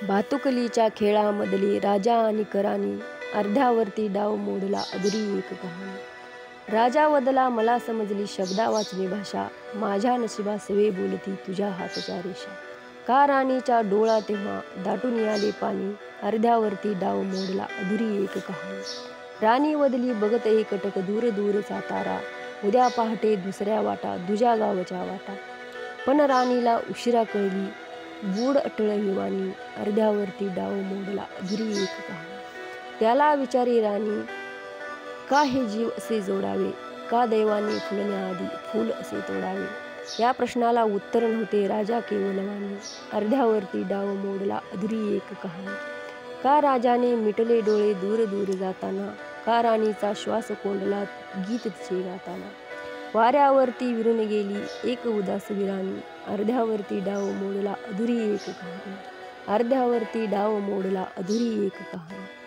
भातुकलीच्या खेळामधली राजा आणि करानी, अर्ध्यावरती डाव मोडला अधुरी एक कहाणी। राजा वदला मला समजली शब्दा वाचली भाषा, माझ्या नशिबा सवे बोलती तुझ्या हातच्या रेषा। का राणीच्या डोळा तेव्हा दाटून आले पाणी, अर्ध्यावरती डाव मोडला अधुरी एक कहाणी। राणी वदली बघत एकटक दूर दूरचा तारा, उद्या पहाटे दुसऱ्या वाटा तुझ्या गावच्या वाटा। पण राणीला उशिरा कळली गूढ अटळ हिवानी, अर्ध्यावरती डाव मोडला अधुरी एक कहाणी। त्याला विचारी राणी का हे जीव असे जोडावे, का दैवाने फुलण्याआधी फूल असे तोडावे। या प्रश्नाला उत्तर नव्हते राजा केवलवाणी, अर्ध्यावरती डाव मोडला अधुरी एक कहाणी। का राजाने मिटले डोळे दूर दूर जाताना, का राणीचा श्वास कोंडला गीत तिचे गाताना। वाऱ्यावरती विरून गेली एक उदास विराणी, अर्ध्यावरती डाव मोडला अधुरी एक कहाणी। अर्ध्यावरती डाव मोडला अधुरी एक कहाणी।